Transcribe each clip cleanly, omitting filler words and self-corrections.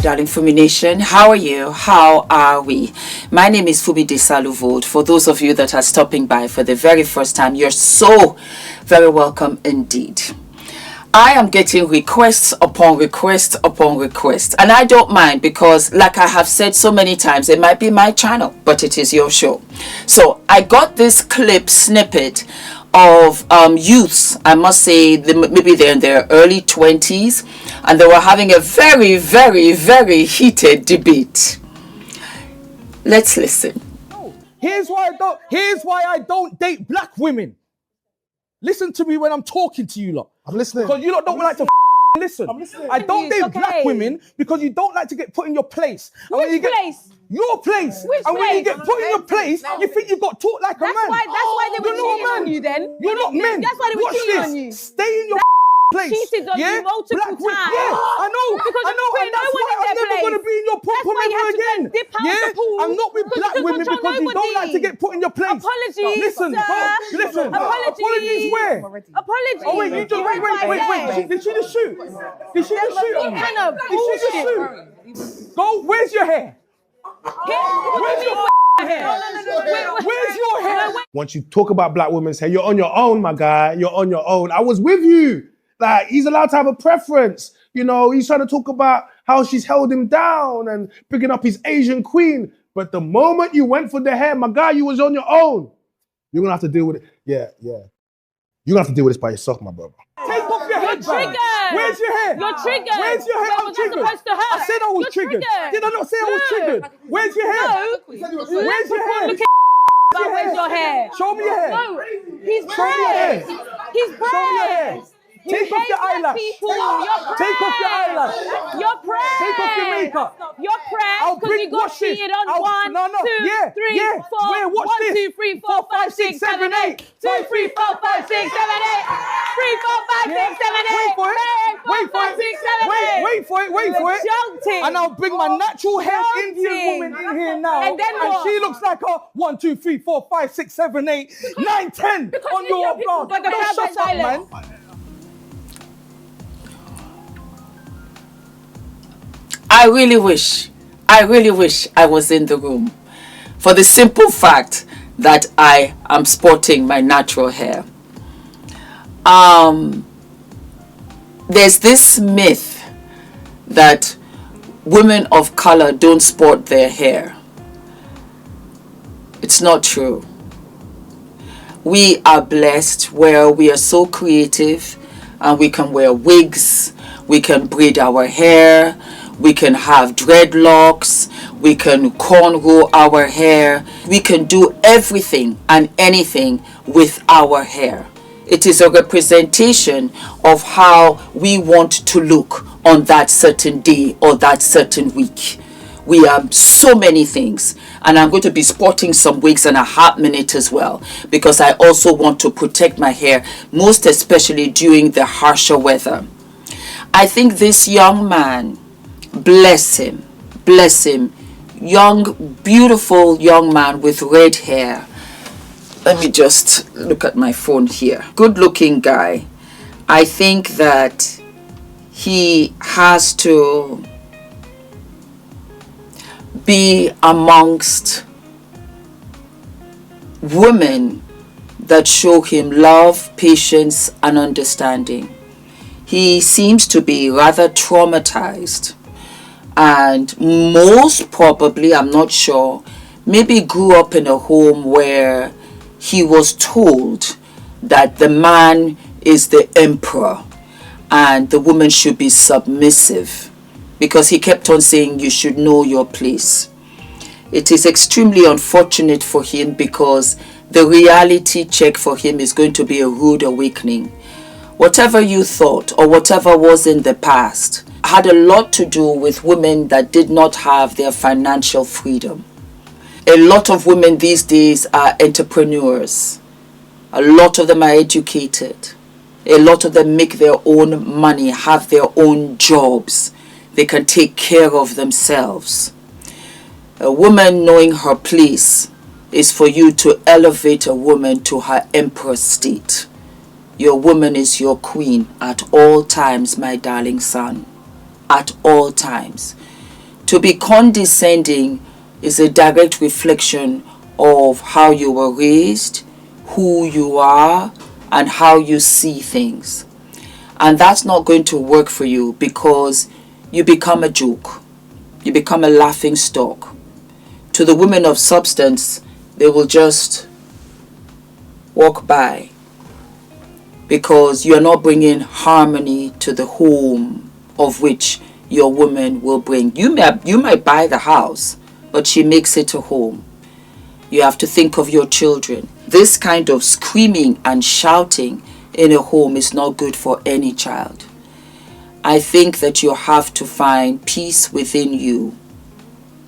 darling Fumi Nation. How are you? How are we? My name is Fumidesaluvold. For those of you that are stopping by for the very first time, you're so very welcome indeed. I am getting requests upon requests upon requests, and I don't mind because, like I have said so many times, it might be my channel, but it is your show. So I got this clip snippet of youths, I must say, maybe they're in their early 20s, and they were having a very, very, very heated debate. Let's listen. Here's why I don't date black women. Listen to me when I'm talking to you lot. I'm listening. Because you lot don't like to listen. I'm listening. I don't date black women because you don't like to get put in your place. Which place? Your place. Which and when you place? get put in your place, you think you got taught like a man. That's why they were cheating on you then. You're not men. That's why they were Watch cheating this. on you. Stay in your place. Cheated on you multiple times. Yeah, I know. Because I know. you And that's put no one why in I'm their never place. going to be in your pom That's why you ever have to again. go dip out the pool. I'm not with Because black you women control because you don't like to nobody. get put in your place. Apologies, Listen, sir. listen. Apologies where? Apologies. Oh wait, you just wait. Did she just shoot? Did she just shoot? What kind of Did she just shoot? Go. Where's your hair? Where's your hair? Where's your hair? Once you talk about black women's hair, you're on your own, my guy. You're on your own. I was with you. Like, he's allowed to have a preference. You know, he's trying to talk about how she's held him down and picking up his Asian queen. But the moment you went for the hair, my guy, you was on your own. You're going to have to deal with it. Yeah. You're going to have to deal with this by yourself, my brother. Take off your head, triggered. Where's your hair? You're triggered. Where's your hair? I'm triggered. I said I was triggered. Did I not say I was triggered? Where's your hair? No. Where's your hair? Look at where's your hair? Show me your hair. No. He's Show me your hair. pressed. He's Show me your hair. pressed. Take off your eyelash. Take off your eyelash. You're pressed. Take off your makeup. You're pressed because you got cheated on 1, 2, 3, 4. Where? Watch 1, this. 2, 3, 4, 5, 6, 7, 8. 2, 3, 4, 5, 6, 7, 8. 3, 4, 5, 6, 7, 8. Wait for it. Wait for it. Jumped it. And I'll bring my natural hair Indian woman in here now. And then what? she looks like a 1, 2, 3, 4, 5, 6, 7, 8, 9, 10 on your blog. But the crowd Shut is up, silent. man. I really wish I was in the room for the simple fact that I am sporting my natural hair. There's this myth that women of color don't sport their hair. It's not true. We are blessed where we are so creative and we can wear wigs, we can braid our hair, we can have dreadlocks, we can cornrow our hair, we can do everything and anything with our hair. It is a representation of how we want to look on that certain day or that certain week. We are so many things, and I'm going to be sporting some wigs in a hot minute as well, because I also want to protect my hair, most especially during the harsher weather. I think this young man, bless him, young, beautiful young man with red hair. Let me just look at my phone here. Good looking guy. I think that he has to be amongst women that show him love, patience, and understanding. He seems to be rather traumatized, and most probably, I'm not sure, maybe grew up in a home where he was told that the man is the emperor and the woman should be submissive, because he kept on saying you should know your place. It is extremely unfortunate for him, because the reality check for him is going to be a rude awakening. Whatever you thought or whatever was in the past had a lot to do with women that did not have their financial freedom. A lot of women these days are entrepreneurs. A lot of them are educated. A lot of them make their own money, have their own jobs. They can take care of themselves. A woman knowing her place is for you to elevate a woman to her emperor state. Your woman is your queen at all times, my darling son. At all times. To be condescending is a direct reflection of how you were raised, who you are, and how you see things. And that's not going to work for you, because you become a joke. You become a laughing stock. To the women of substance, they will just walk by, because you're not bringing harmony to the home of which your woman will bring. You might buy the house, but she makes it a home. You have to think of your children. This kind of screaming and shouting in a home is not good for any child. I think that you have to find peace within you.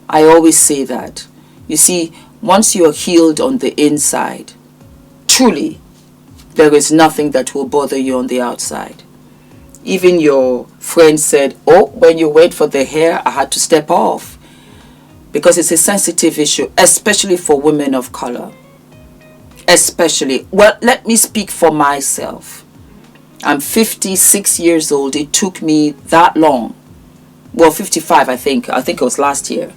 I always say that. You see, once you're healed on the inside, truly, there is nothing that will bother you on the outside. Even your friend said, oh, when you wait for the hair, I had to step off. Because it's a sensitive issue, especially for women of color. Especially. Well, let me speak for myself. I'm 56 years old. It took me that long. Well, 55, I think. I think it was last year.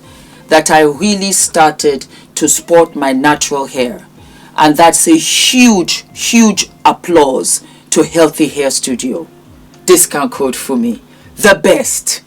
That I really started to sport my natural hair. And that's a huge, huge applause to Healthy Hair Studio. Discount code Fumi. The best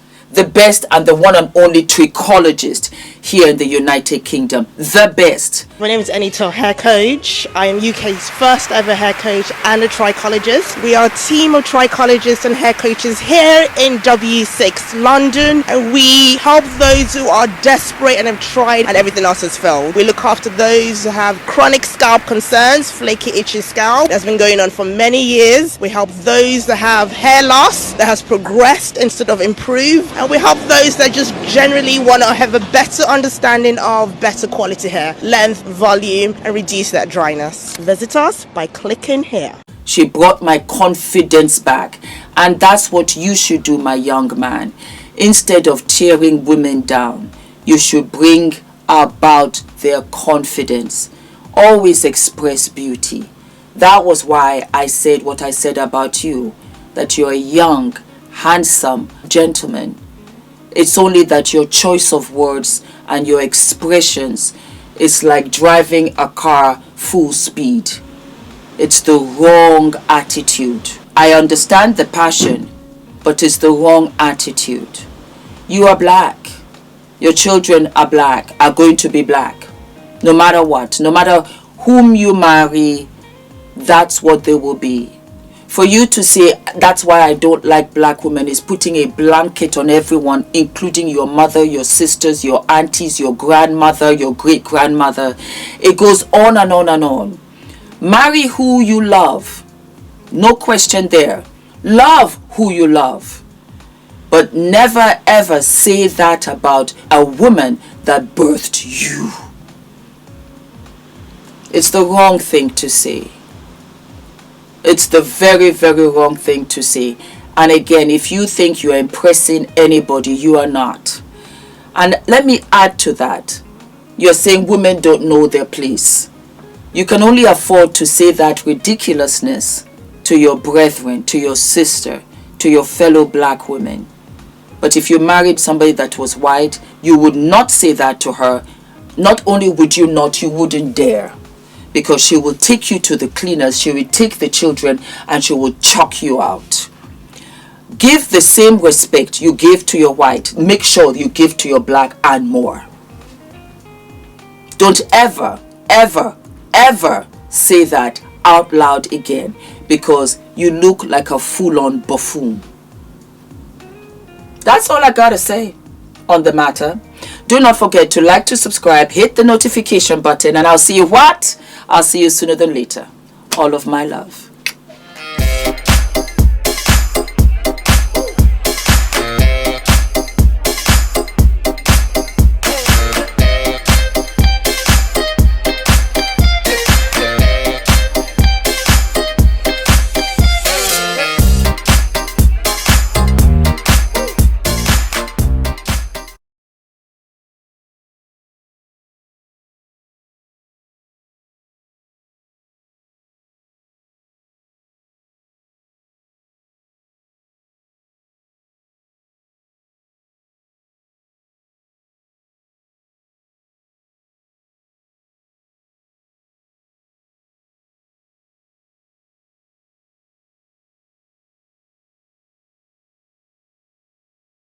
and the one and only trichologist here in the United Kingdom. The best. My name is ENITAN, hair coach. I am UK's first ever hair coach and a trichologist. We are a team of trichologists and hair coaches here in W6 London, and we help those who are desperate and have tried and everything else has failed. We look after those who have chronic scalp concerns, flaky, itchy scalp that's been going on for many years. We help those that have hair loss that has progressed instead of improved, and we help those that just generally want to have a better understanding of better quality hair, length, volume, and reduce that dryness. Visit us by clicking here. She brought my confidence back, and that's what you should do, my young man. Instead of tearing women down, you should bring about their confidence. Always express beauty. That was why I said what I said about you, that you're a young, handsome gentleman. It's only that your choice of words and your expressions is like driving a car full speed. It's the wrong attitude. I understand the passion, but it's the wrong attitude. You are black. Your children are black, are going to be black. No matter what, no matter whom you marry, that's what they will be. For you to say, that's why I don't like black women, is putting a blanket on everyone, including your mother, your sisters, your aunties, your grandmother, your great-grandmother. It goes on and on and on. Marry who you love. No question there. Love who you love. But never ever say that about a woman that birthed you. It's the wrong thing to say. It's the very, very wrong thing to say. And again, if you think you are impressing anybody, you are not. And let me add to that. You're saying women don't know their place. You can only afford to say that ridiculousness to your brethren, to your sister, to your fellow black women. But if you married somebody that was white, you would not say that to her. Not only would you not, you wouldn't dare. Because she will take you to the cleaners, she will take the children, and she will chuck you out. Give the same respect you give to your white. Make sure you give to your black and more. Don't ever, ever, ever say that out loud again, because you look like a full-on buffoon. That's all I gotta say on the matter. Do not forget to like, to subscribe, hit the notification button, and I'll see you what? I'll see you sooner than later. All of my love.